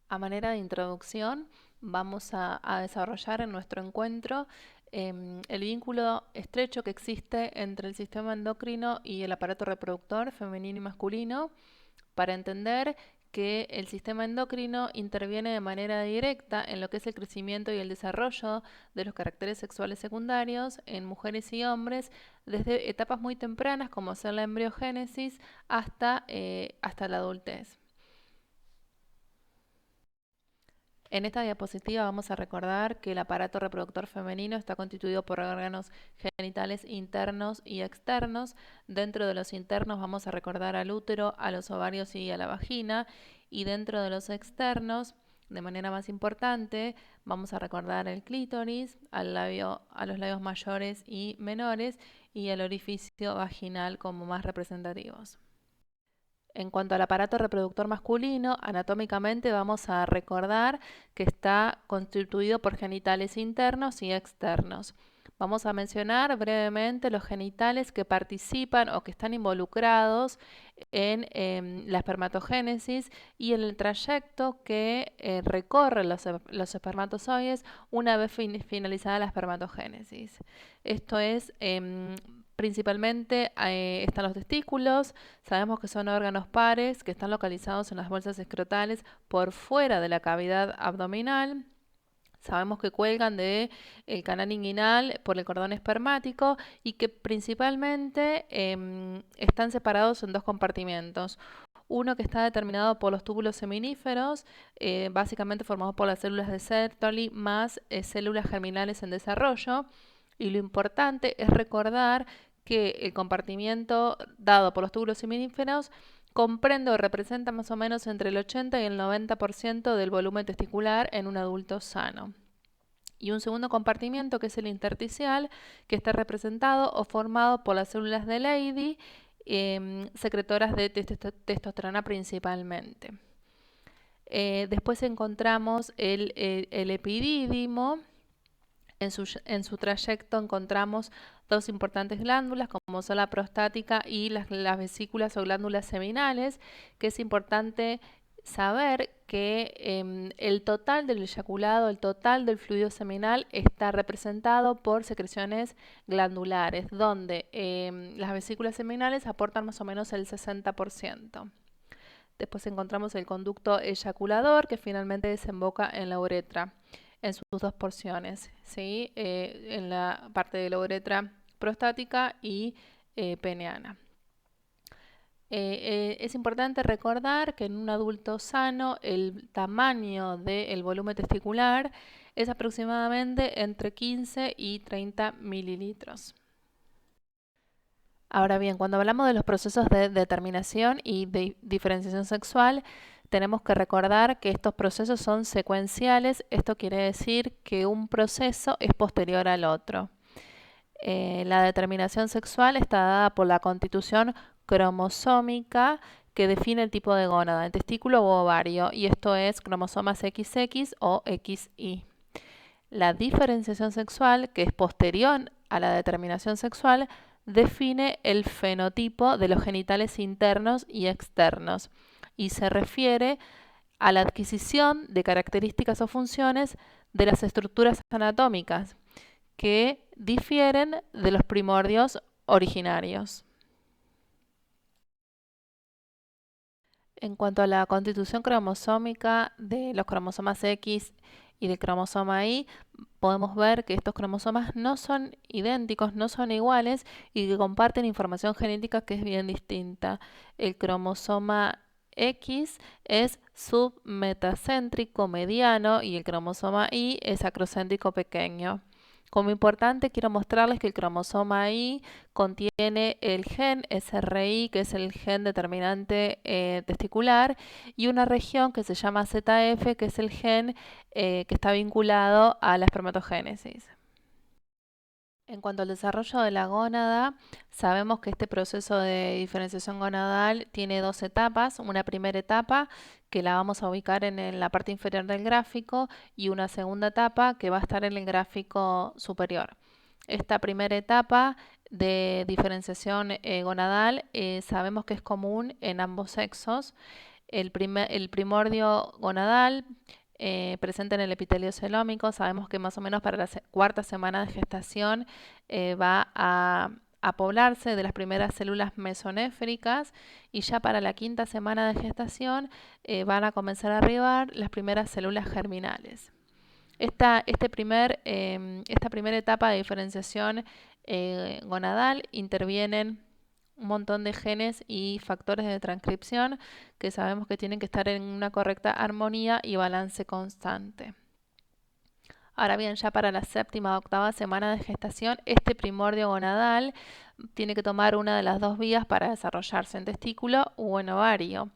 A manera de introducción, vamos a desarrollar en nuestro encuentro el vínculo estrecho que existe entre el sistema endocrino y el aparato reproductor femenino y masculino para entender que el sistema endocrino interviene de manera directa en lo que es el crecimiento y el desarrollo de los caracteres sexuales secundarios en mujeres y hombres desde etapas muy tempranas como ser la embriogénesis hasta la adultez. En esta diapositiva vamos a recordar que el aparato reproductor femenino está constituido por órganos genitales internos y externos. Dentro de los internos vamos a recordar al útero, a los ovarios y a la vagina. Y dentro de los externos, de manera más importante, vamos a recordar el clítoris, a los labios mayores y menores y el orificio vaginal como más representativos. En cuanto al aparato reproductor masculino, anatómicamente vamos a recordar que está constituido por genitales internos y externos. Vamos a mencionar brevemente los genitales que participan o que están involucrados en la espermatogénesis y en el trayecto que recorren los espermatozoides una vez finalizada la espermatogénesis. Esto es principalmente están los testículos. Sabemos que son órganos pares que están localizados en las bolsas escrotales por fuera de la cavidad abdominal. Sabemos que cuelgan del canal inguinal por el cordón espermático y que principalmente están separados en dos compartimentos. Uno que está determinado por los túbulos seminíferos, básicamente formados por las células de Sertoli más células germinales en desarrollo. Y lo importante es recordar que el compartimiento dado por los túbulos seminíferos comprende o representa más o menos entre el 80 y el 90% del volumen testicular en un adulto sano. Y un segundo compartimiento que es el intersticial, que está representado o formado por las células de Leydig, secretoras de testosterona principalmente. Después encontramos el epidídimo. En su trayecto encontramos dos importantes glándulas, como son la prostática y las vesículas o glándulas seminales, que es importante saber que el total del eyaculado, el total del fluido seminal está representado por secreciones glandulares, donde las vesículas seminales aportan más o menos el 60%. Después encontramos el conducto eyaculador, que finalmente desemboca en la uretra en sus dos porciones, ¿sí? En la parte de la uretra prostática y peneana. Es importante recordar que en un adulto sano el tamaño del volumen testicular es aproximadamente entre 15 y 30 mililitros. Ahora bien, cuando hablamos de los procesos de determinación y de diferenciación sexual, tenemos que recordar que estos procesos son secuenciales. Esto quiere decir que un proceso es posterior al otro. La determinación sexual está dada por la constitución cromosómica que define el tipo de gónada, el testículo u ovario, y esto es cromosomas XX o XY. La diferenciación sexual, que es posterior a la determinación sexual, define el fenotipo de los genitales internos y externos y se refiere a la adquisición de características o funciones de las estructuras anatómicas que difieren de los primordios originarios. En cuanto a la constitución cromosómica de los cromosomas X y del cromosoma Y, podemos ver que estos cromosomas no son idénticos, no son iguales y que comparten información genética que es bien distinta. El cromosoma X es submetacéntrico mediano y el cromosoma Y es acrocéntrico pequeño. Como importante, quiero mostrarles que el cromosoma Y contiene el gen SRY, que es el gen determinante testicular, y una región que se llama ZF, que es el gen que está vinculado a la espermatogénesis. En cuanto al desarrollo de la gónada, sabemos que este proceso de diferenciación gonadal tiene dos etapas. Una primera etapa que la vamos a ubicar en la parte inferior del gráfico y una segunda etapa que va a estar en el gráfico superior. Esta primera etapa de diferenciación gonadal sabemos que es común en ambos sexos. El primordio gonadal presente en el epitelio celómico, sabemos que más o menos para la cuarta semana de gestación va a poblarse de las primeras células mesonéfricas y ya para la quinta semana de gestación van a comenzar a arribar las primeras células germinales. Esta primera etapa de diferenciación gonadal intervienen un montón de genes y factores de transcripción que sabemos que tienen que estar en una correcta armonía y balance constante. Ahora bien, ya para la séptima o octava semana de gestación, este primordio gonadal tiene que tomar una de las dos vías para desarrollarse en testículo o en ovario.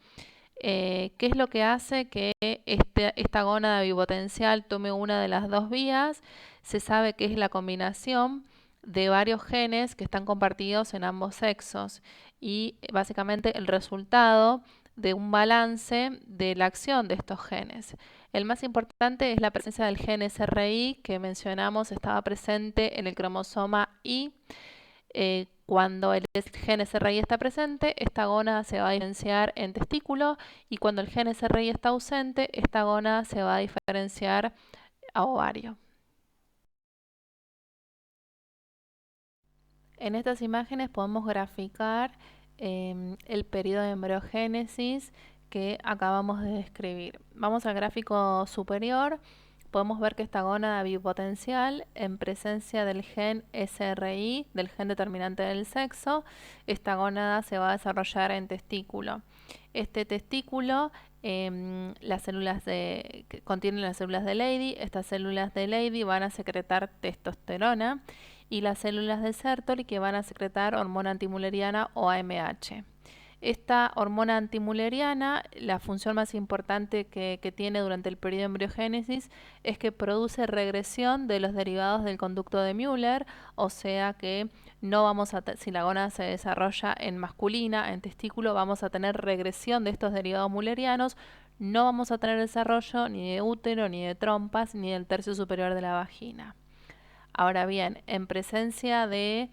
¿Qué es lo que hace que esta gónada bipotencial tome una de las dos vías? Se sabe que es la combinación de varios genes que están compartidos en ambos sexos y básicamente el resultado de un balance de la acción de estos genes. El más importante es la presencia del gen SRI que mencionamos estaba presente en el cromosoma Y. Cuando el gen SRI está presente, esta gónada se va a diferenciar en testículo y cuando el gen SRI está ausente, esta gónada se va a diferenciar a ovario. En estas imágenes podemos graficar el periodo de embriogénesis que acabamos de describir. Vamos al gráfico superior. Podemos ver que esta gónada bipotencial, en presencia del gen SRI, del gen determinante del sexo, esta gónada se va a desarrollar en testículo. Este testículo contiene las células de Leydig. Estas células de Leydig van a secretar testosterona y las células de Sertoli que van a secretar hormona antimülleriana o AMH. Esta hormona antimülleriana, la función más importante que tiene durante el periodo de embriogénesis es que produce regresión de los derivados del conducto de Müller, o sea que no vamos a si la gónada se desarrolla en masculina, en testículo, vamos a tener regresión de estos derivados müllerianos, no vamos a tener desarrollo ni de útero, ni de trompas, ni del tercio superior de la vagina. Ahora bien, en presencia de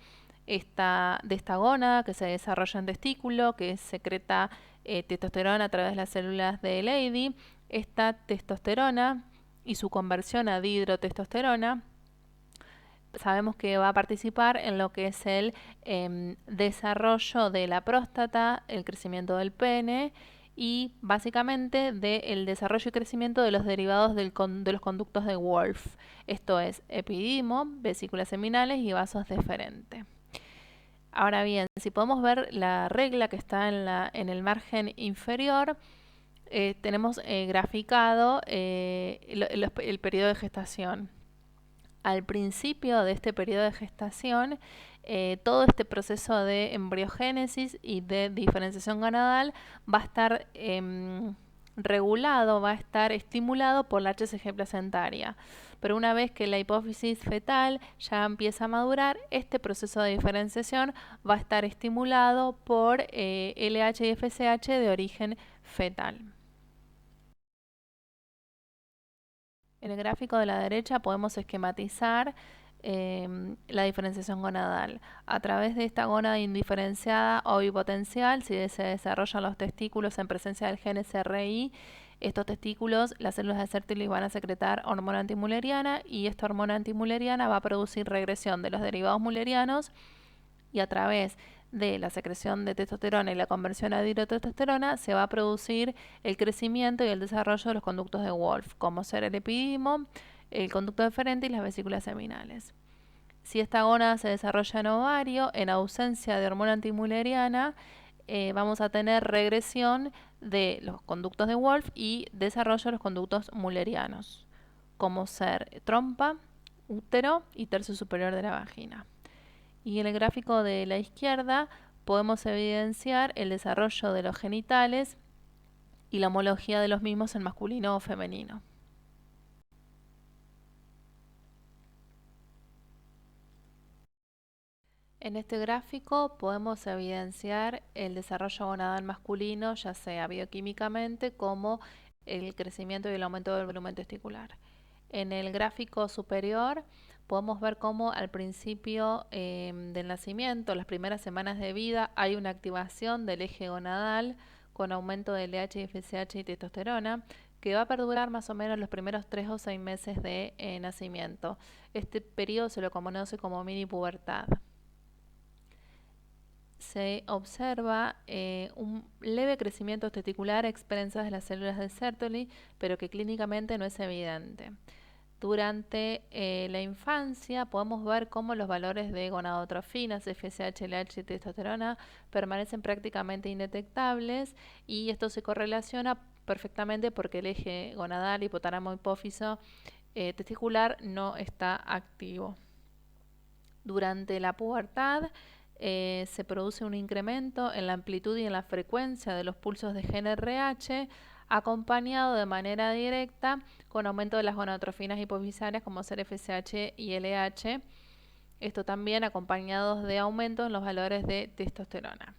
esta gónada que se desarrolla en testículo, que secreta testosterona a través de las células de Leydig, esta testosterona y su conversión a dihidrotestosterona sabemos que va a participar en lo que es el desarrollo de la próstata, el crecimiento del pene y básicamente del desarrollo y crecimiento de los derivados de los conductos de Wolff. Esto es epidimo, vesículas seminales y vasos deferentes. Ahora bien, si podemos ver la regla que está en el margen inferior, tenemos graficado el periodo de gestación. Al principio de este periodo de gestación, todo este proceso de embriogénesis y de diferenciación gonadal va a estar regulado, va a estar estimulado por la HCG placentaria. Pero una vez que la hipófisis fetal ya empieza a madurar, este proceso de diferenciación va a estar estimulado por LH y FSH de origen fetal. En el gráfico de la derecha podemos esquematizar la diferenciación gonadal. A través de esta gónada indiferenciada o bipotencial, si se desarrollan los testículos en presencia del gen SRI, estos testículos, las células de Sertoli van a secretar hormona antimülleriana y esta hormona antimülleriana va a producir regresión de los derivados müllerianos y a través de la secreción de testosterona y la conversión a dihidrotestosterona se va a producir el crecimiento y el desarrollo de los conductos de Wolff, como ser el epidimo, el conducto deferente y las vesículas seminales. Si esta gónada se desarrolla en ovario, en ausencia de hormona antimülleriana, vamos a tener regresión de los conductos de Wolff y desarrollo de los conductos müllerianos, como ser trompa, útero y tercio superior de la vagina. Y en el gráfico de la izquierda podemos evidenciar el desarrollo de los genitales y la homología de los mismos en masculino o femenino. En este gráfico podemos evidenciar el desarrollo gonadal masculino, ya sea bioquímicamente como el crecimiento y el aumento del volumen testicular. En el gráfico superior podemos ver cómo al principio del nacimiento, las primeras semanas de vida, hay una activación del eje gonadal con aumento de LH, FSH y testosterona, que va a perdurar más o menos los primeros 3 o 6 meses de nacimiento. Este periodo se lo conoce como mini pubertad. Se observa un leve crecimiento testicular a expensas de las células de Sertoli, pero que clínicamente no es evidente. Durante la infancia podemos ver cómo los valores de gonadotrofinas, FSH, LH y testosterona permanecen prácticamente indetectables, y esto se correlaciona perfectamente porque el eje gonadal, hipotálamo, hipófiso testicular no está activo. Durante la pubertad se produce un incremento en la amplitud y en la frecuencia de los pulsos de GnRH, acompañado de manera directa con aumento de las gonadotrofinas hipofisarias como ser FSH y LH, esto también acompañados de aumento en los valores de testosterona.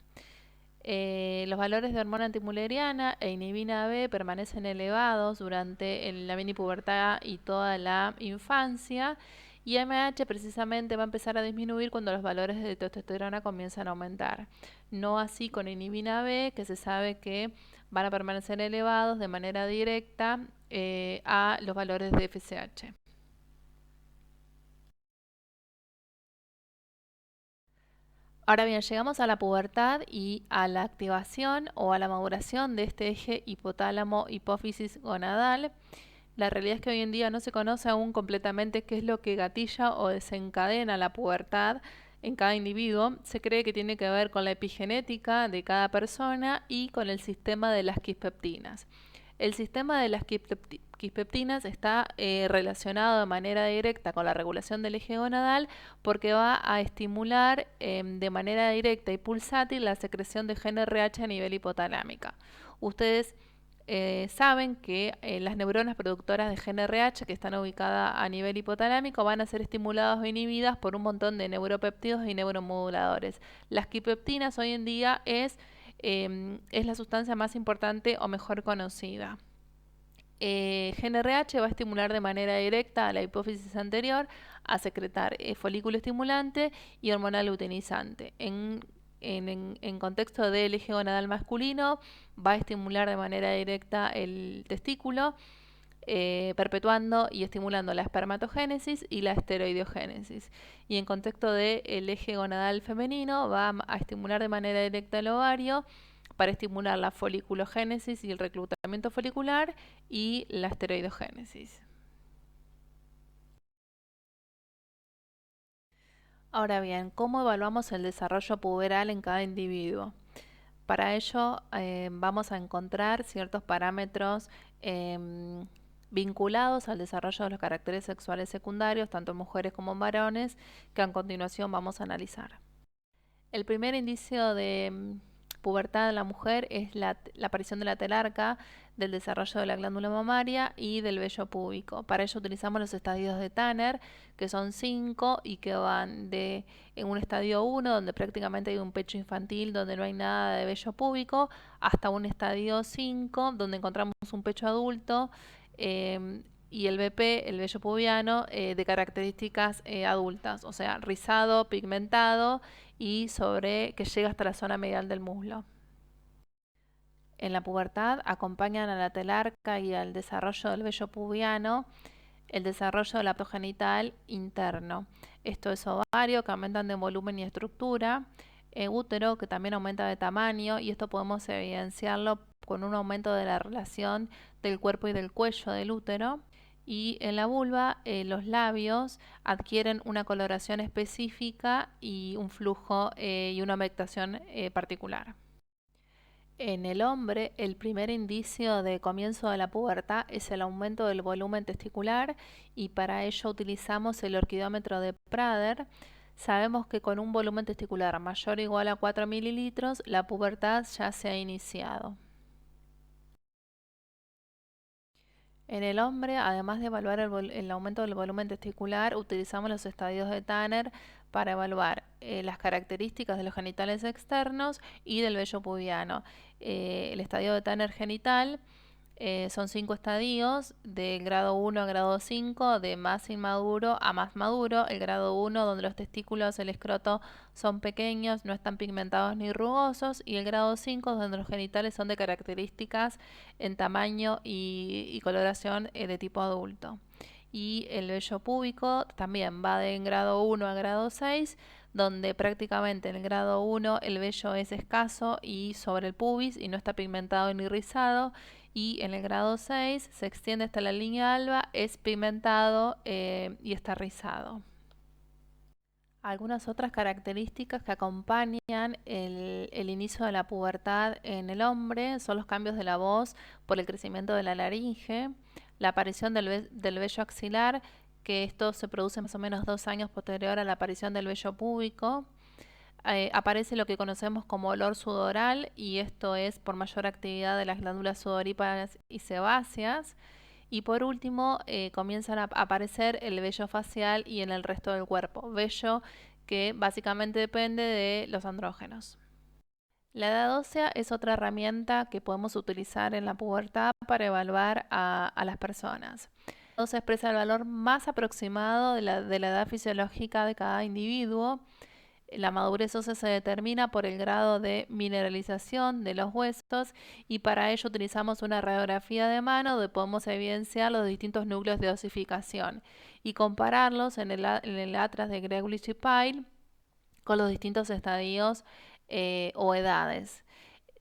Los valores de hormona antimülleriana e inhibina B permanecen elevados durante la mini-pubertad y toda la infancia, y MH precisamente va a empezar a disminuir cuando los valores de testosterona comienzan a aumentar. No así con inhibina B, que se sabe que van a permanecer elevados de manera directa a los valores de FSH. Ahora bien, llegamos a la pubertad y a la activación o a la maduración de este eje hipotálamo-hipófisis gonadal. La realidad es que hoy en día no se conoce aún completamente qué es lo que gatilla o desencadena la pubertad en cada individuo. Se cree que tiene que ver con la epigenética de cada persona y con el sistema de las quispeptinas. El sistema de las quispeptinas está relacionado de manera directa con la regulación del eje gonadal, porque va a estimular de manera directa y pulsátil la secreción de GnRH a nivel hipotalámica. Ustedes saben que las neuronas productoras de GnRH que están ubicadas a nivel hipotalámico van a ser estimuladas o inhibidas por un montón de neuropéptidos y neuromoduladores. Las quipeptinas hoy en día es la sustancia más importante o mejor conocida. GnRH va a estimular de manera directa a la hipófisis anterior a secretar folículo estimulante y hormona luteinizante. En contexto del eje gonadal masculino, va a estimular de manera directa el testículo, perpetuando y estimulando la espermatogénesis y la esteroideogénesis. Y en contexto del eje gonadal femenino, va a estimular de manera directa el ovario para estimular la foliculogénesis y el reclutamiento folicular y la esteroidogénesis. Ahora bien, ¿cómo evaluamos el desarrollo puberal en cada individuo? Para ello vamos a encontrar ciertos parámetros vinculados al desarrollo de los caracteres sexuales secundarios, tanto en mujeres como en varones, que a continuación vamos a analizar. El primer indicio de pubertad en la mujer es la aparición de la telarca, del desarrollo de la glándula mamaria y del vello púbico. Para ello utilizamos los estadios de Tanner, que son 5 y que van de en un estadio 1, donde prácticamente hay un pecho infantil, donde no hay nada de vello púbico, hasta un estadio 5, donde encontramos un pecho adulto, y el BP, el vello pubiano, de características adultas, o sea, rizado, pigmentado y que llega hasta la zona medial del muslo. En la pubertad acompañan a la telarca y al desarrollo del vello pubiano el desarrollo del aparato genital interno. Esto es ovario, que aumentan de volumen y estructura, útero, que también aumenta de tamaño, y esto podemos evidenciarlo con un aumento de la relación del cuerpo y del cuello del útero. Y en la vulva los labios adquieren una coloración específica y un flujo y una humectación particular. En el hombre, el primer indicio de comienzo de la pubertad es el aumento del volumen testicular, y para ello utilizamos el orquidómetro de Prader. Sabemos que con un volumen testicular mayor o igual a 4 mililitros, la pubertad ya se ha iniciado. En el hombre, además de evaluar el aumento del volumen testicular, utilizamos los estadios de Tanner para evaluar las características de los genitales externos y del vello pubiano. El estadio de Tanner genital Son 5 estadios, del grado 1 a grado 5, de más inmaduro a más maduro. El grado 1, donde los testículos, el escroto son pequeños, no están pigmentados ni rugosos. Y el grado 5, donde los genitales son de características en tamaño y coloración de tipo adulto. Y el vello púbico también va de grado 1 a grado 6, donde prácticamente en el grado 1 el vello es escaso y sobre el pubis y no está pigmentado ni rizado, y en el grado 6 se extiende hasta la línea alba, es pigmentado y está rizado. Algunas otras características que acompañan el inicio de la pubertad en el hombre son los cambios de la voz por el crecimiento de la laringe, la aparición del vello axilar, que esto se produce más o menos 2 años posterior a la aparición del vello púbico. Aparece lo que conocemos como olor sudoral, y esto es por mayor actividad de las glándulas sudoríparas y sebáceas. Y por último, comienzan a aparecer el vello facial y en el resto del cuerpo, vello que básicamente depende de los andrógenos. La edad ósea es otra herramienta que podemos utilizar en la pubertad para evaluar a las personas. Se expresa el valor más aproximado de la edad fisiológica de cada individuo. La madurez ósea se determina por el grado de mineralización de los huesos, y para ello utilizamos una radiografía de mano donde podemos evidenciar los distintos núcleos de osificación y compararlos en el atlas de Gregulich y Pyle con los distintos estadios o edades.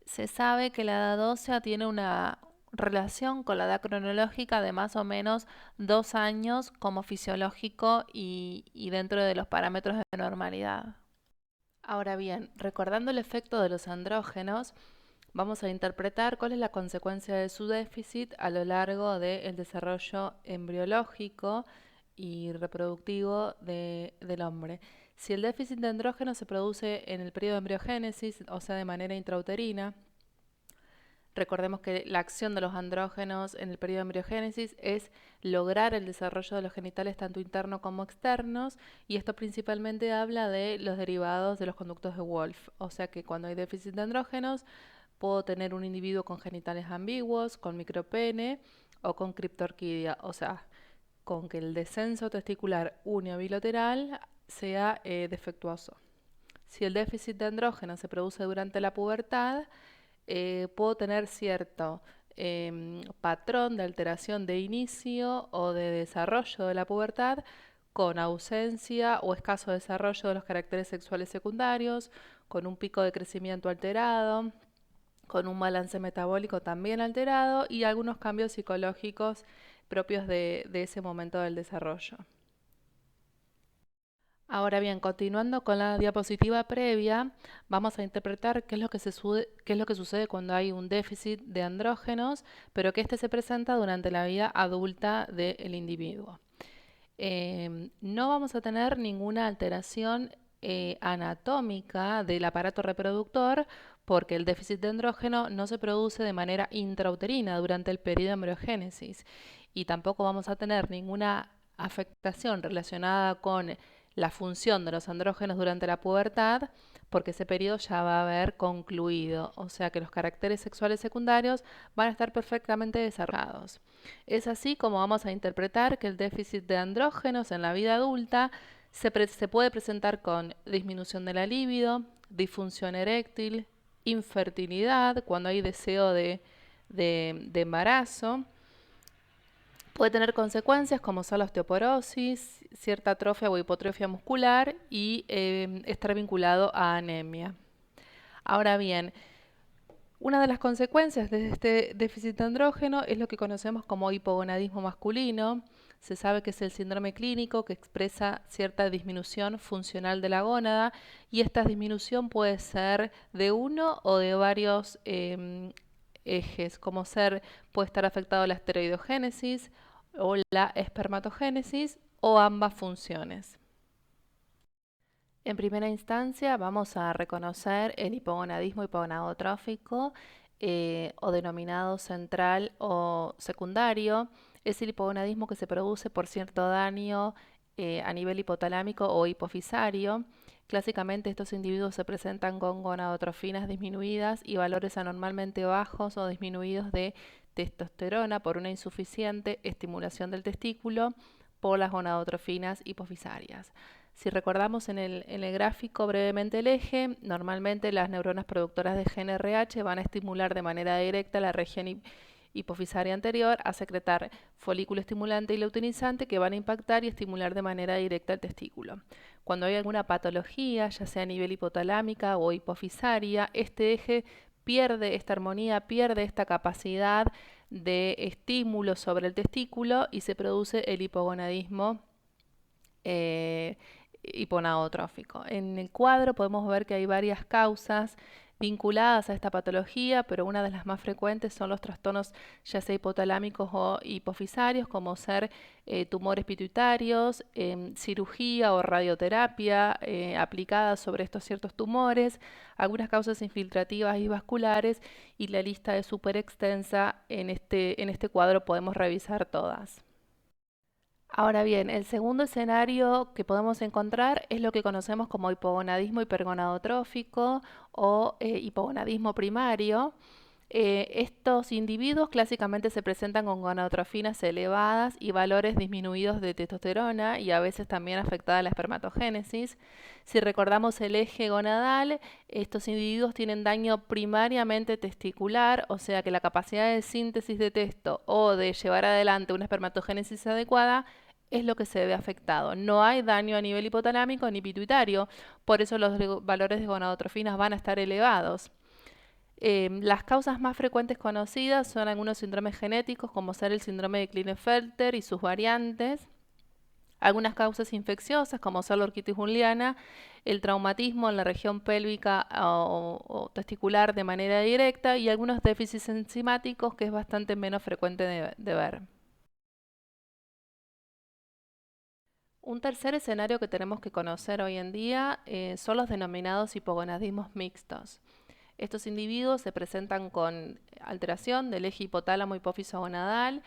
Se sabe que la edad ósea tiene una relación con la edad cronológica de más o menos 2 años como fisiológico y dentro de los parámetros de normalidad. Ahora bien, recordando el efecto de los andrógenos, vamos a interpretar cuál es la consecuencia de su déficit a lo largo del desarrollo embriológico y reproductivo del hombre. Si el déficit de andrógeno se produce en el periodo de embriogénesis, o sea, de manera intrauterina, recordemos que la acción de los andrógenos en el periodo de embriogénesis es lograr el desarrollo de los genitales tanto internos como externos, y esto principalmente habla de los derivados de los conductos de Wolff. O sea que cuando hay déficit de andrógenos, puedo tener un individuo con genitales ambiguos, con micropene o con criptorquidia, o sea, con que el descenso testicular uniobilateral sea defectuoso. Si el déficit de andrógeno se produce durante la pubertad, puedo tener cierto patrón de alteración de inicio o de desarrollo de la pubertad, con ausencia o escaso desarrollo de los caracteres sexuales secundarios, con un pico de crecimiento alterado, con un balance metabólico también alterado y algunos cambios psicológicos propios de ese momento del desarrollo. Ahora bien, continuando con la diapositiva previa, vamos a interpretar qué es lo que sucede cuando hay un déficit de andrógenos, pero que este se presenta durante la vida adulta del individuo. No vamos a tener ninguna alteración anatómica del aparato reproductor, porque el déficit de andrógeno no se produce de manera intrauterina durante el periodo de embriogénesis, y tampoco vamos a tener ninguna afectación relacionada con la función de los andrógenos durante la pubertad, porque ese periodo ya va a haber concluido, o sea que los caracteres sexuales secundarios van a estar perfectamente desarrollados. Es así como vamos a interpretar que el déficit de andrógenos en la vida adulta se puede presentar con disminución de la libido, disfunción eréctil, infertilidad, cuando hay deseo de embarazo. Puede tener consecuencias como son la osteoporosis, cierta atrofia o hipotrofia muscular y estar vinculado a anemia. Ahora bien, una de las consecuencias de este déficit de andrógeno es lo que conocemos como hipogonadismo masculino. Se sabe que es el síndrome clínico que expresa cierta disminución funcional de la gónada, y esta disminución puede ser de uno o de varios ejes, como puede estar afectado la esteroidogénesis o la espermatogénesis, o ambas funciones. En primera instancia vamos a reconocer el hipogonadismo hipogonadotrófico, o denominado central o secundario. Es el hipogonadismo que se produce por cierto daño a nivel hipotalámico o hipofisario, Clásicamente estos individuos se presentan con gonadotrofinas disminuidas y valores anormalmente bajos o disminuidos de testosterona por una insuficiente estimulación del testículo por las gonadotrofinas hipofisarias. Si recordamos en el gráfico brevemente el eje, normalmente las neuronas productoras de GnRH van a estimular de manera directa la región hipofisaria anterior a secretar folículo estimulante y luteinizante que van a impactar y estimular de manera directa el testículo. Cuando hay alguna patología, ya sea a nivel hipotalámica o hipofisaria, este eje pierde esta armonía, pierde esta capacidad de estímulo sobre el testículo y se produce el hipogonadismo hipogonadotrófico. En el cuadro podemos ver que hay varias causas vinculadas a esta patología, pero una de las más frecuentes son los trastornos ya sea hipotalámicos o hipofisarios, como ser tumores pituitarios, cirugía o radioterapia aplicada sobre estos ciertos tumores, algunas causas infiltrativas y vasculares, y la lista es súper extensa. En este cuadro podemos revisar todas. Ahora bien, el segundo escenario que podemos encontrar es lo que conocemos como hipogonadismo hipergonadotrófico o hipogonadismo primario. Estos individuos clásicamente se presentan con gonadotrofinas elevadas y valores disminuidos de testosterona y a veces también afectada la espermatogénesis. Si recordamos el eje gonadal, estos individuos tienen daño primariamente testicular, o sea que la capacidad de síntesis de testo o de llevar adelante una espermatogénesis adecuada es lo que se ve afectado. No hay daño a nivel hipotalámico ni pituitario, por eso los valores de gonadotrofinas van a estar elevados. Las causas más frecuentes conocidas son algunos síndromes genéticos, como ser el síndrome de Klinefelter y sus variantes, algunas causas infecciosas, como ser la orquitis hunliana, el traumatismo en la región pélvica o testicular de manera directa, y algunos déficits enzimáticos, que es bastante menos frecuente de ver. Un tercer escenario que tenemos que conocer hoy en día son los denominados hipogonadismos mixtos. Estos individuos se presentan con alteración del eje hipotálamo hipófiso gonadal,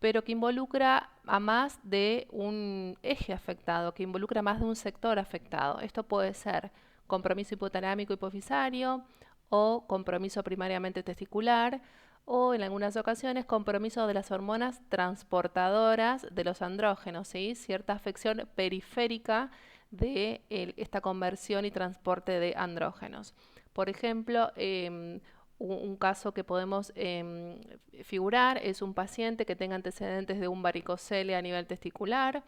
pero que involucra a más de un eje afectado, que involucra más de un sector afectado. Esto puede ser compromiso hipotalámico hipofisario o compromiso primariamente testicular, o en algunas ocasiones compromiso de las hormonas transportadoras de los andrógenos, ¿sí? Cierta afección periférica de esta conversión y transporte de andrógenos. Por ejemplo, un caso que podemos figurar es un paciente que tenga antecedentes de un varicocele a nivel testicular,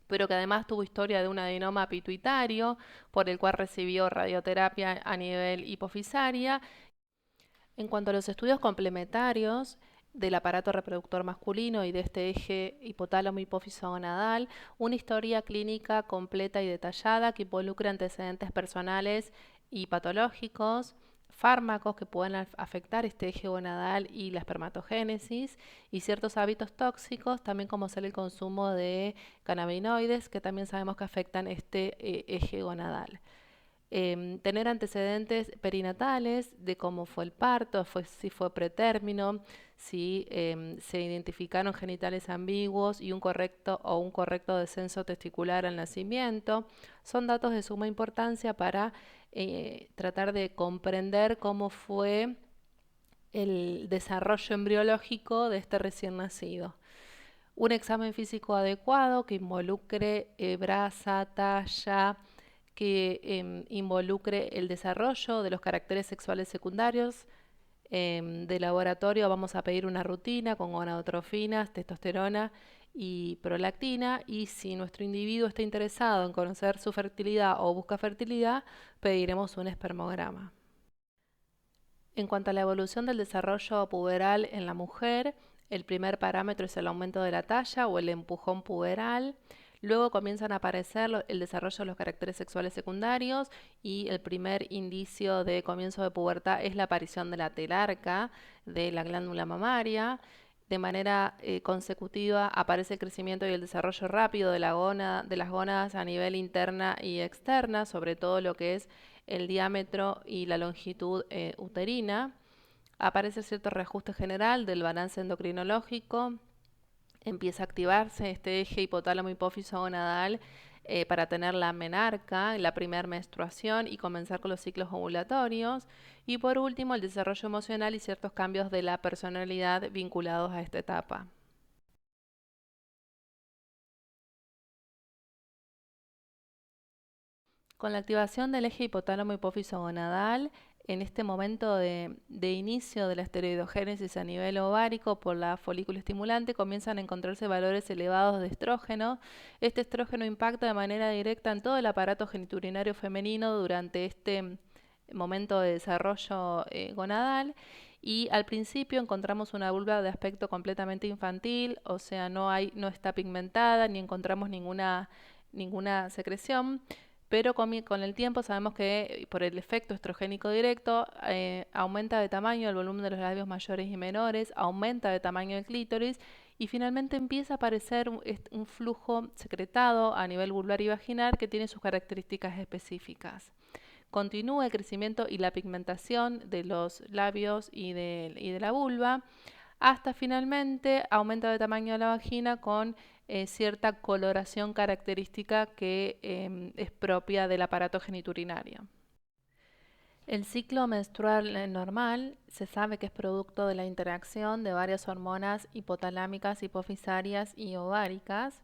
pero que además tuvo historia de un adenoma pituitario, por el cual recibió radioterapia a nivel hipofisaria. En cuanto a los estudios complementarios del aparato reproductor masculino y de este eje hipotálamo hipófiso gonadal, una historia clínica completa y detallada que involucra antecedentes personales y patológicos, fármacos que pueden afectar este eje gonadal y la espermatogénesis, y ciertos hábitos tóxicos, también como ser el consumo de cannabinoides, que también sabemos que afectan este eje gonadal. Tener antecedentes perinatales de cómo fue el parto, si fue pretérmino, si se identificaron genitales ambiguos y un correcto descenso testicular al nacimiento, son datos de suma importancia para tratar de comprender cómo fue el desarrollo embriológico de este recién nacido. Un examen físico adecuado que involucre braza, talla, que involucre el desarrollo de los caracteres sexuales secundarios. De laboratorio vamos a pedir una rutina con gonadotrofinas, testosterona y prolactina, y si nuestro individuo está interesado en conocer su fertilidad o busca fertilidad, pediremos un espermograma. En cuanto a la evolución del desarrollo puberal en la mujer, el primer parámetro es el aumento de la talla o el empujón puberal. Luego comienzan a aparecer el desarrollo de los caracteres sexuales secundarios, y el primer indicio de comienzo de pubertad es la aparición de la telarca de la glándula mamaria. De manera consecutiva aparece el crecimiento y el desarrollo rápido de las gónadas a nivel interna y externa, sobre todo lo que es el diámetro y la longitud uterina. Aparece cierto reajuste general del balance endocrinológico. Empieza a activarse este eje hipotálamo hipófiso gonadal para tener la menarca, la primera menstruación y comenzar con los ciclos ovulatorios. Y por último, el desarrollo emocional y ciertos cambios de la personalidad vinculados a esta etapa. Con la activación del eje hipotálamo hipófiso gonadal, en este momento de inicio de la esteroidogénesis a nivel ovárico por la folículo estimulante, comienzan a encontrarse valores elevados de estrógeno. Este estrógeno impacta de manera directa en todo el aparato genitourinario femenino durante este momento de desarrollo gonadal. Y al principio encontramos una vulva de aspecto completamente infantil, o sea, no está pigmentada, ni encontramos ninguna secreción. Pero con el tiempo sabemos que por el efecto estrogénico directo aumenta de tamaño el volumen de los labios mayores y menores, aumenta de tamaño el clítoris y finalmente empieza a aparecer un flujo secretado a nivel vulvar y vaginal que tiene sus características específicas. Continúa el crecimiento y la pigmentación de los labios y de la vulva, hasta finalmente aumento de tamaño de la vagina con cierta coloración característica que es propia del aparato geniturinario. El ciclo menstrual normal se sabe que es producto de la interacción de varias hormonas hipotalámicas, hipofisarias y ováricas.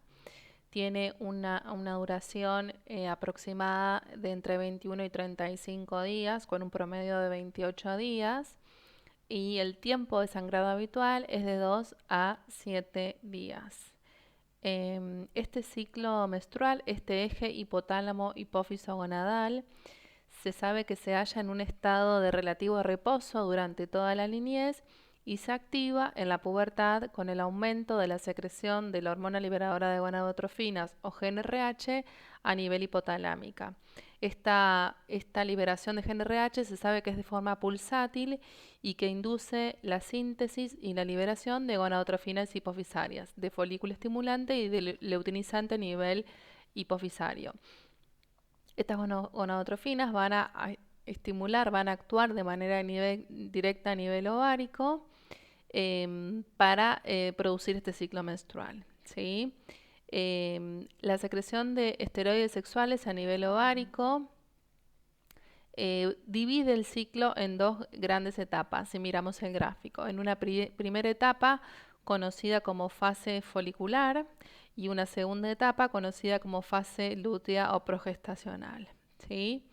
Tiene una duración aproximada de entre 21 y 35 días, con un promedio de 28 días. Y el tiempo de sangrado habitual es de 2 a 7 días. Este ciclo menstrual, este eje hipotálamo hipófiso gonadal, se sabe que se halla en un estado de relativo reposo durante toda la niñez y se activa en la pubertad con el aumento de la secreción de la hormona liberadora de gonadotrofinas o GnRH a nivel hipotalámica. Esta liberación de GnRH se sabe que es de forma pulsátil y que induce la síntesis y la liberación de gonadotrofinas hipofisarias, de folículo estimulante y de luteinizante a nivel hipofisario. Estas gonadotrofinas van a estimular, van a actuar de manera directa a nivel ovárico para producir este ciclo menstrual, ¿sí? La secreción de esteroides sexuales a nivel ovárico divide el ciclo en dos grandes etapas, si miramos el gráfico. En una primera etapa conocida como fase folicular y una segunda etapa conocida como fase lútea o progestacional, ¿sí?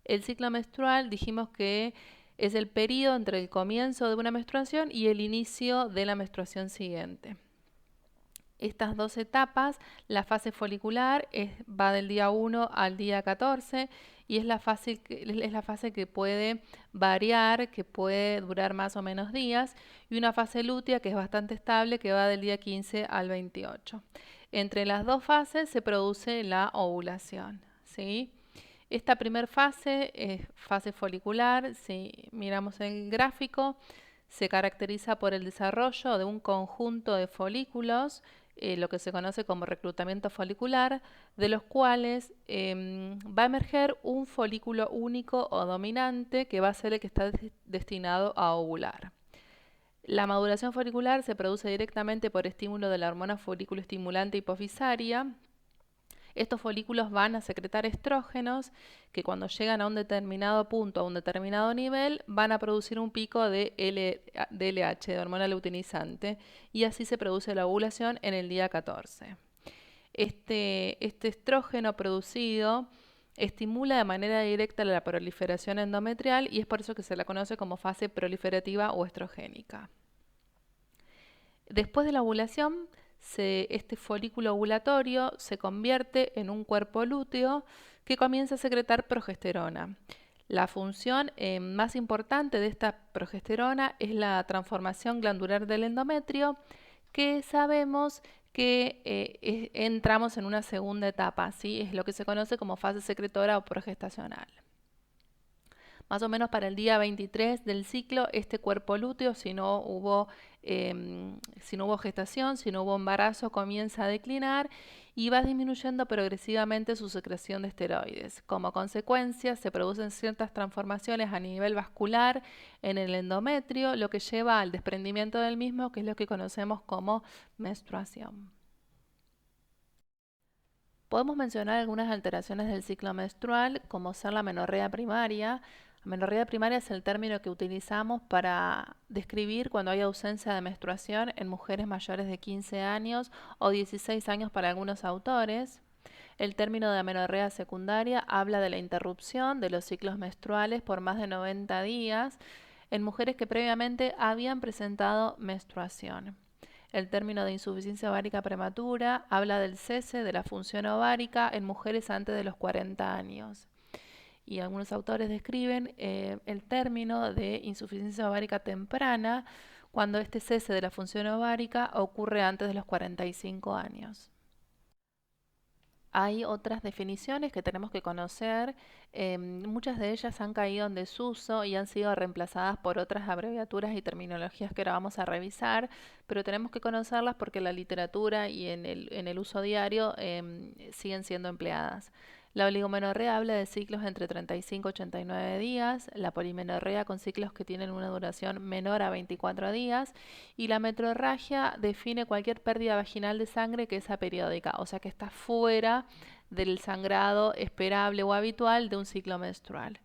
El ciclo menstrual dijimos que es el periodo entre el comienzo de una menstruación y el inicio de la menstruación siguiente. Estas dos etapas, la fase folicular va del día 1 al día 14 y es la fase que puede variar, que puede durar más o menos días, y una fase lútea que es bastante estable, que va del día 15 al 28. Entre las dos fases se produce la ovulación, ¿sí? Esta primera fase es fase folicular. Si miramos el gráfico, se caracteriza por el desarrollo de un conjunto de folículos, lo que se conoce como reclutamiento folicular, de los cuales va a emerger un folículo único o dominante que va a ser el que está destinado a ovular. La maduración folicular se produce directamente por estímulo de la hormona folículo estimulante hipofisaria. Estos folículos van a secretar estrógenos que cuando llegan a un determinado punto, a un determinado nivel, van a producir un pico de LH, de hormona luteinizante, y así se produce la ovulación en el día 14. Este estrógeno producido estimula de manera directa la proliferación endometrial y es por eso que se la conoce como fase proliferativa o estrogénica. Después de la ovulación, este folículo ovulatorio se convierte en un cuerpo lúteo que comienza a secretar progesterona. La función más importante de esta progesterona es la transformación glandular del endometrio, que sabemos que entramos en una segunda etapa, ¿sí? Es lo que se conoce como fase secretora o progestacional. Más o menos para el día 23 del ciclo, este cuerpo lúteo, si no hubo gestación, si no hubo embarazo, comienza a declinar y va disminuyendo progresivamente su secreción de esteroides. Como consecuencia, se producen ciertas transformaciones a nivel vascular en el endometrio, lo que lleva al desprendimiento del mismo, que es lo que conocemos como menstruación. Podemos mencionar algunas alteraciones del ciclo menstrual, como ser la menorrea primaria. La menorrea primaria es el término que utilizamos para describir cuando hay ausencia de menstruación en mujeres mayores de 15 años o 16 años para algunos autores. El término de amenorrea secundaria habla de la interrupción de los ciclos menstruales por más de 90 días en mujeres que previamente habían presentado menstruación. El término de insuficiencia ovárica prematura habla del cese de la función ovárica en mujeres antes de los 40 años. Y algunos autores describen el término de insuficiencia ovárica temprana cuando este cese de la función ovárica ocurre antes de los 45 años. Hay otras definiciones que tenemos que conocer, muchas de ellas han caído en desuso y han sido reemplazadas por otras abreviaturas y terminologías que ahora vamos a revisar, pero tenemos que conocerlas porque en la literatura y en el uso diario siguen siendo empleadas. La oligomenorrea habla de ciclos entre 35 y 89 días, la polimenorrea con ciclos que tienen una duración menor a 24 días y la metrorragia define cualquier pérdida vaginal de sangre que es aperiódica, o sea que está fuera del sangrado esperable o habitual de un ciclo menstrual.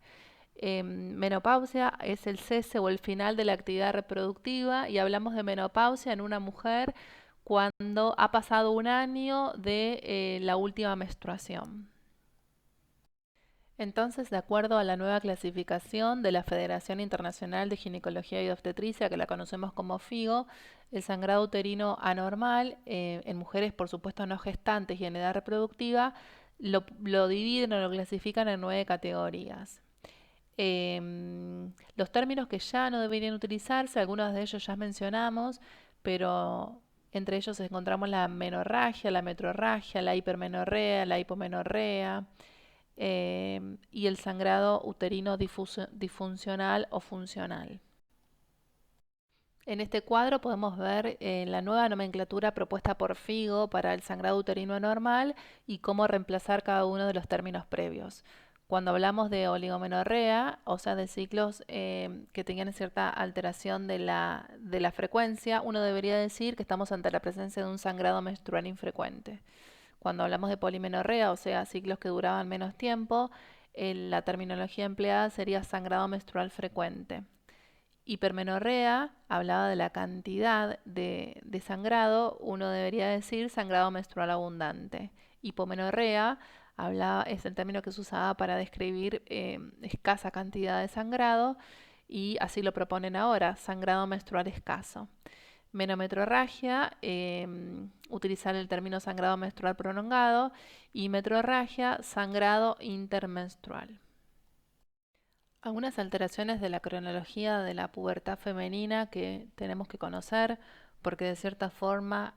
Menopausia es el cese o el final de la actividad reproductiva y hablamos de menopausia en una mujer cuando ha pasado un año de la última menstruación. Entonces, de acuerdo a la nueva clasificación de la Federación Internacional de Ginecología y Obstetricia, que la conocemos como FIGO, el sangrado uterino anormal, en mujeres por supuesto no gestantes y en edad reproductiva, lo dividen o lo clasifican en 9 categorías. Los términos que ya no deberían utilizarse, algunos de ellos ya mencionamos, pero entre ellos encontramos la menorragia, la metrorragia, la hipermenorrea, la hipomenorrea, y el sangrado uterino disfuncional o funcional. En este cuadro podemos ver la nueva nomenclatura propuesta por FIGO para el sangrado uterino anormal y cómo reemplazar cada uno de los términos previos. Cuando hablamos de oligomenorrea, o sea, de ciclos que tenían cierta alteración de la frecuencia, uno debería decir que estamos ante la presencia de un sangrado menstrual infrecuente. Cuando hablamos de polimenorrea, o sea, ciclos que duraban menos tiempo, la terminología empleada sería sangrado menstrual frecuente. Hipermenorrea hablaba de la cantidad de sangrado, uno debería decir sangrado menstrual abundante. Hipomenorrea es el término que se usaba para describir escasa cantidad de sangrado y así lo proponen ahora, sangrado menstrual escaso. Menometrorragia, utilizar el término sangrado menstrual prolongado, y metrorragia, sangrado intermenstrual. Algunas alteraciones de la cronología de la pubertad femenina que tenemos que conocer porque de cierta forma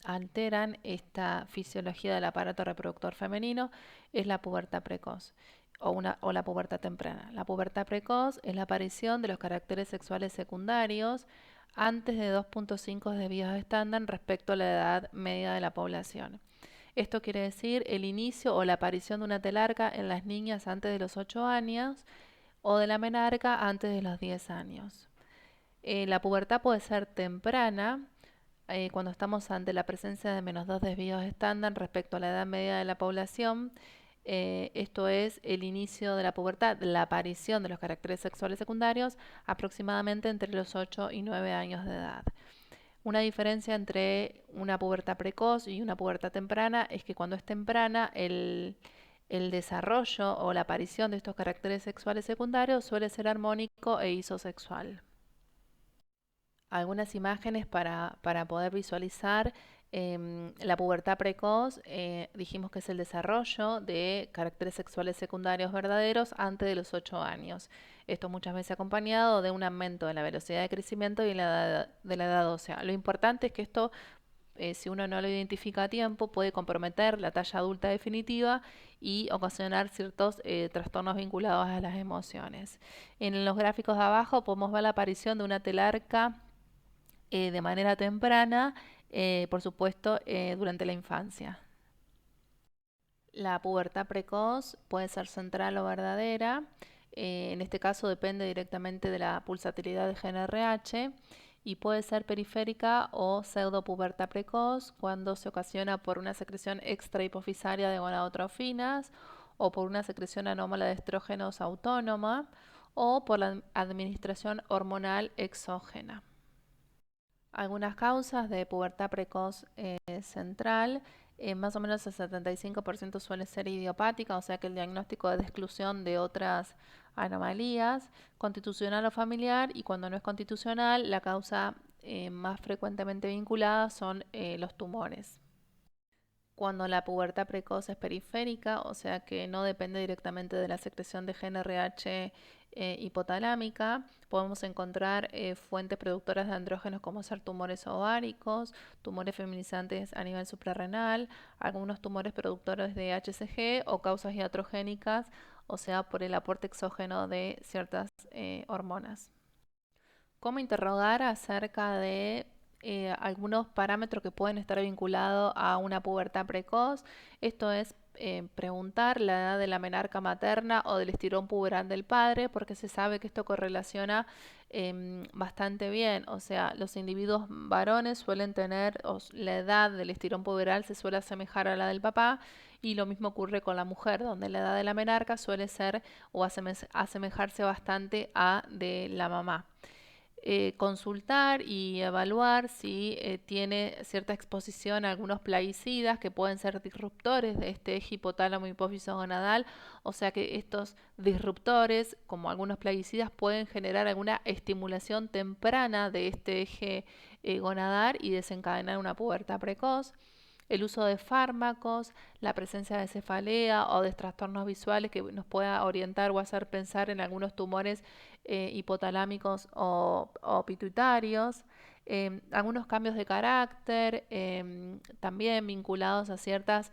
alteran esta fisiología del aparato reproductor femenino es la pubertad precoz o la pubertad temprana. La pubertad precoz es la aparición de los caracteres sexuales secundarios antes de 2.5 desvíos estándar respecto a la edad media de la población. Esto quiere decir el inicio o la aparición de una telarca en las niñas antes de los 8 años o de la menarca antes de los 10 años. La pubertad puede ser temprana cuando estamos ante la presencia de menos 2 desvíos estándar respecto a la edad media de la población. Esto es el inicio de la pubertad, la aparición de los caracteres sexuales secundarios aproximadamente entre los 8 y 9 años de edad. Una diferencia entre una pubertad precoz y una pubertad temprana es que cuando es temprana el desarrollo o la aparición de estos caracteres sexuales secundarios suele ser armónico e isosexual. Algunas imágenes para poder visualizar la pubertad precoz. Dijimos que es el desarrollo de caracteres sexuales secundarios verdaderos antes de los 8 años. Esto muchas veces acompañado de un aumento de la velocidad de crecimiento y de la edad ósea. Lo importante es que esto, si uno no lo identifica a tiempo, puede comprometer la talla adulta definitiva y ocasionar ciertos trastornos vinculados a las emociones. En los gráficos de abajo podemos ver la aparición de una telarca de manera temprana, por supuesto, durante la infancia. La pubertad precoz puede ser central o verdadera. En este caso depende directamente de la pulsatilidad de GnRH y puede ser periférica o pseudopubertad precoz cuando se ocasiona por una secreción extrahipofisaria de gonadotrofinas o por una secreción anómala de estrógenos autónoma o por la administración hormonal exógena. Algunas causas de pubertad precoz central, más o menos el 75% suele ser idiopática, o sea que el diagnóstico es de exclusión de otras anomalías, constitucional o familiar, y cuando no es constitucional, la causa más frecuentemente vinculada son los tumores. Cuando la pubertad precoz es periférica, o sea que no depende directamente de la secreción de GnRH hipotalámica, podemos encontrar fuentes productoras de andrógenos como ser tumores ováricos, tumores feminizantes a nivel suprarrenal, algunos tumores productores de HCG o causas iatrogénicas, o sea, por el aporte exógeno de ciertas hormonas. ¿Cómo interrogar acerca de algunos parámetros que pueden estar vinculados a una pubertad precoz? Esto es preguntar la edad de la menarca materna o del estirón puberal del padre, porque se sabe que esto correlaciona bastante bien. O sea, los individuos varones suelen tener, la edad del estirón puberal se suele asemejar a la del papá, y lo mismo ocurre con la mujer, donde la edad de la menarca suele ser o asemejarse bastante a de la mamá. Consultar y evaluar si tiene cierta exposición a algunos plaguicidas que pueden ser disruptores de este eje hipotálamo hipófisis gonadal, o sea que estos disruptores, como algunos plaguicidas, pueden generar alguna estimulación temprana de este eje gonadal y desencadenar una pubertad precoz. El uso de fármacos, la presencia de cefalea o de trastornos visuales que nos pueda orientar o hacer pensar en algunos tumores hipotalámicos o pituitarios, algunos cambios de carácter, también vinculados a ciertas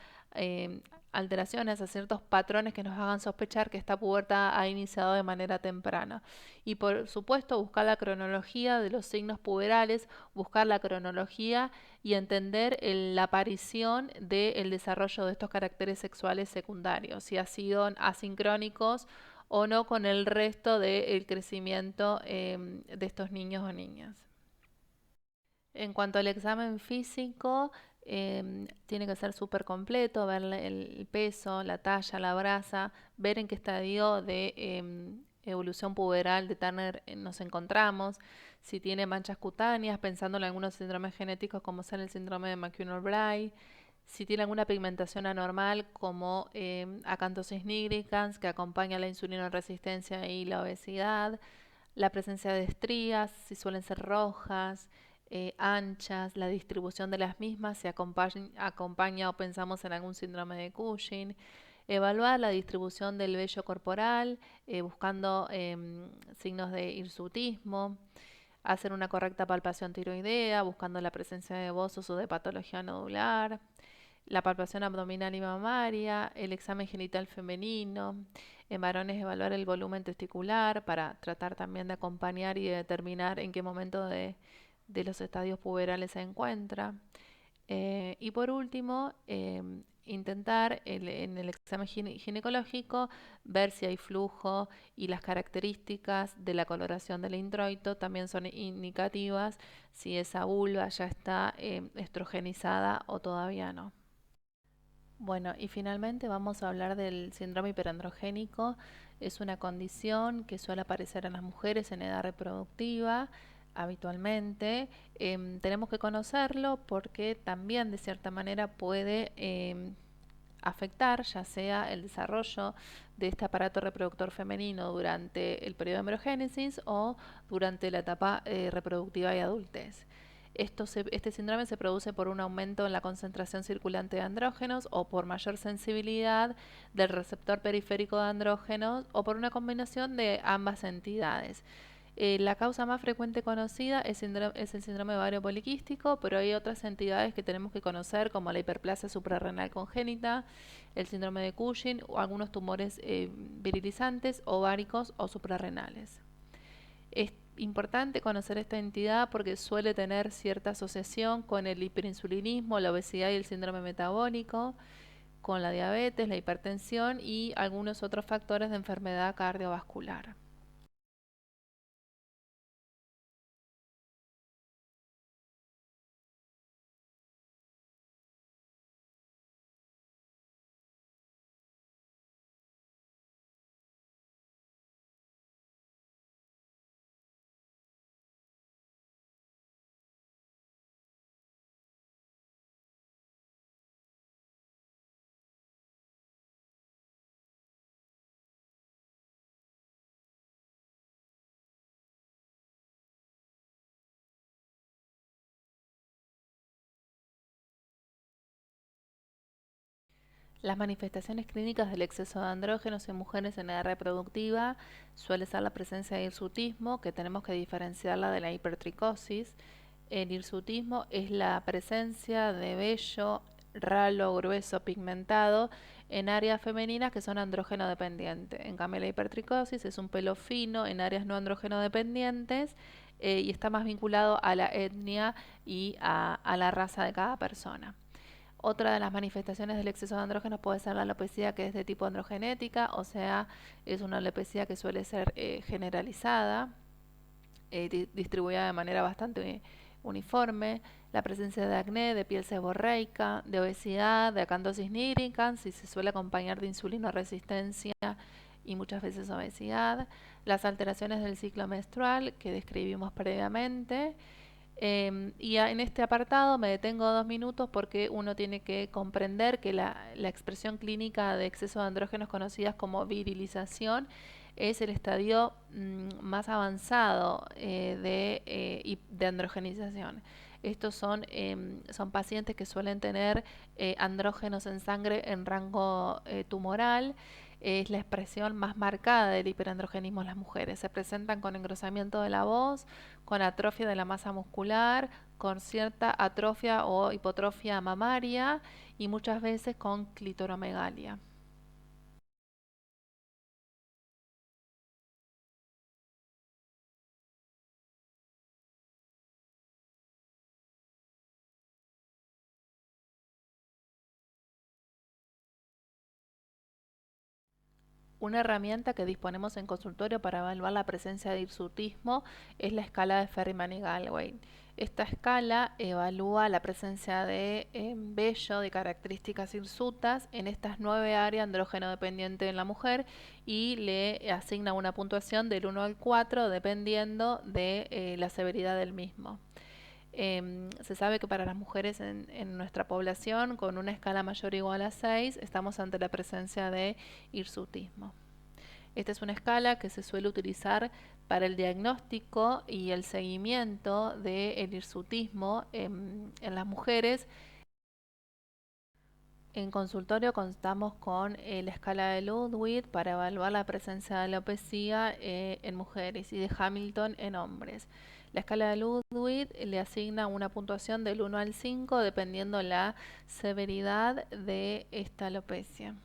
alteraciones, a ciertos patrones que nos hagan sospechar que esta pubertad ha iniciado de manera temprana. Y por supuesto buscar la cronología de los signos puberales, buscar la cronología y entender la aparición del desarrollo de estos caracteres sexuales secundarios, si ha sido asincrónicos o no con el resto del crecimiento de estos niños o niñas. En cuanto al examen físico, tiene que ser súper completo, ver el peso, la talla, la brasa, ver en qué estadio de evolución puberal de Turner nos encontramos, si tiene manchas cutáneas, pensando en algunos síndromes genéticos como ser el síndrome de McCune-Bray, si tiene alguna pigmentación anormal como acantosis nigricans que acompaña la insulinoresistencia y la obesidad, la presencia de estrías, si suelen ser rojas, anchas, la distribución de las mismas, si acompaña o pensamos en algún síndrome de Cushing, evaluar la distribución del vello corporal, buscando signos de hirsutismo, hacer una correcta palpación tiroidea, buscando la presencia de bozos o de patología nodular, la palpación abdominal y mamaria, el examen genital femenino, en varones evaluar el volumen testicular para tratar también de acompañar y de determinar en qué momento de los estadios puberales se encuentra. Y por último, intentar en el examen ginecológico ver si hay flujo, y las características de la coloración del introito también son indicativas si esa vulva ya está estrogenizada o todavía no. Bueno, y finalmente vamos a hablar del síndrome hiperandrogénico. Es una condición que suele aparecer en las mujeres en edad reproductiva habitualmente. Tenemos que conocerlo porque también de cierta manera puede afectar ya sea el desarrollo de este aparato reproductor femenino durante el periodo de embriogénesis o durante la etapa reproductiva y adultez. Este síndrome se produce por un aumento en la concentración circulante de andrógenos o por mayor sensibilidad del receptor periférico de andrógenos o por una combinación de ambas entidades. La causa más frecuente conocida es el síndrome ovario poliquístico, pero hay otras entidades que tenemos que conocer como la hiperplasia suprarrenal congénita, el síndrome de Cushing o algunos tumores virilizantes, ováricos o suprarrenales. Es importante conocer esta entidad porque suele tener cierta asociación con el hiperinsulinismo, la obesidad y el síndrome metabólico, con la diabetes, la hipertensión y algunos otros factores de enfermedad cardiovascular. Las manifestaciones clínicas del exceso de andrógenos en mujeres en edad reproductiva suele ser la presencia de hirsutismo, que tenemos que diferenciarla de la hipertricosis. El hirsutismo es la presencia de vello ralo, grueso, pigmentado en áreas femeninas que son andrógeno dependientes. En cambio, la hipertricosis es un pelo fino en áreas no andrógeno dependientes y está más vinculado a la etnia y a la raza de cada persona. Otra de las manifestaciones del exceso de andrógenos puede ser la alopecia, que es de tipo androgenética, o sea, es una alopecia que suele ser generalizada, distribuida de manera bastante uniforme, la presencia de acné, de piel seborreica, de obesidad, de acantosis nigricans, y se suele acompañar de insulinoresistencia y muchas veces obesidad, las alteraciones del ciclo menstrual que describimos previamente. En este apartado me detengo 2 minutos porque uno tiene que comprender que la expresión clínica de exceso de andrógenos conocidas como virilización es el estadio más avanzado de androgenización. Estos son pacientes que suelen tener andrógenos en sangre en rango tumoral. Es la expresión más marcada del hiperandrogenismo en las mujeres. Se presentan con engrosamiento de la voz, con atrofia de la masa muscular, con cierta atrofia o hipotrofia mamaria y muchas veces con clitoromegalia. Una herramienta que disponemos en consultorio para evaluar la presencia de hirsutismo es la escala de Ferriman y Gallwey. Esta escala evalúa la presencia de vello de características hirsutas en estas 9 áreas andrógeno dependiente en la mujer y le asigna una puntuación del 1 al 4 dependiendo de la severidad del mismo. Se sabe que para las mujeres en nuestra población, con una escala mayor o igual a 6, estamos ante la presencia de hirsutismo. Esta es una escala que se suele utilizar para el diagnóstico y el seguimiento del hirsutismo en las mujeres. En consultorio contamos con la escala de Ludwig para evaluar la presencia de alopecia en mujeres y de Hamilton en hombres. La escala de Ludwig le asigna una puntuación del 1 al 5 dependiendo la severidad de esta alopecia.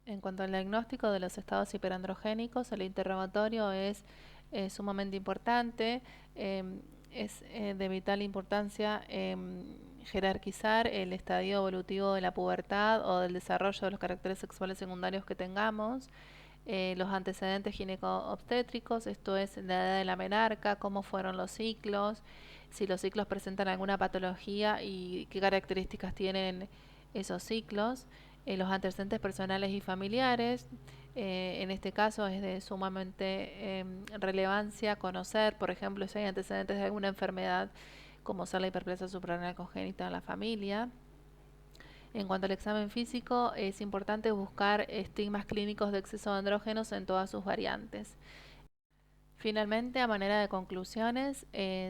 En cuanto al diagnóstico de los estados hiperandrogénicos, el interrogatorio es sumamente importante. Es de vital importancia jerarquizar el estadio evolutivo de la pubertad o del desarrollo de los caracteres sexuales secundarios que tengamos. Los antecedentes gineco-obstétricos, esto es la edad de la menarca, cómo fueron los ciclos, si los ciclos presentan alguna patología y qué características tienen esos ciclos. Los antecedentes personales y familiares, en este caso es de sumamente relevancia conocer, por ejemplo, si hay antecedentes de alguna enfermedad como ser la hiperplasia suprarrenal congénita en la familia. En cuanto al examen físico, es importante buscar estigmas clínicos de exceso de andrógenos en todas sus variantes. Finalmente, a manera de conclusiones,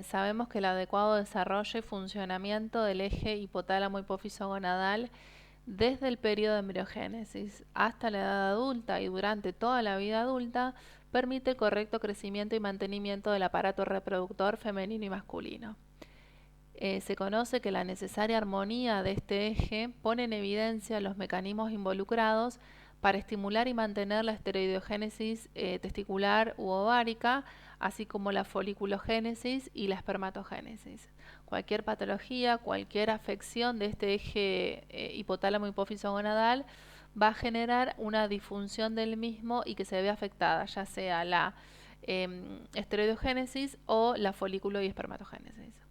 sabemos que el adecuado desarrollo y funcionamiento del eje hipotálamo hipófiso gonadal desde el periodo de embriogénesis hasta la edad adulta y durante toda la vida adulta permite el correcto crecimiento y mantenimiento del aparato reproductor femenino y masculino. Se conoce que la necesaria armonía de este eje pone en evidencia los mecanismos involucrados para estimular y mantener la esteroidogénesis testicular u ovárica, así como la foliculogénesis y la espermatogénesis. Cualquier patología, cualquier afección de este eje hipotálamo hipófiso gonadal va a generar una disfunción del mismo y que se ve afectada, ya sea la esteroidogénesis o la folículo y espermatogénesis.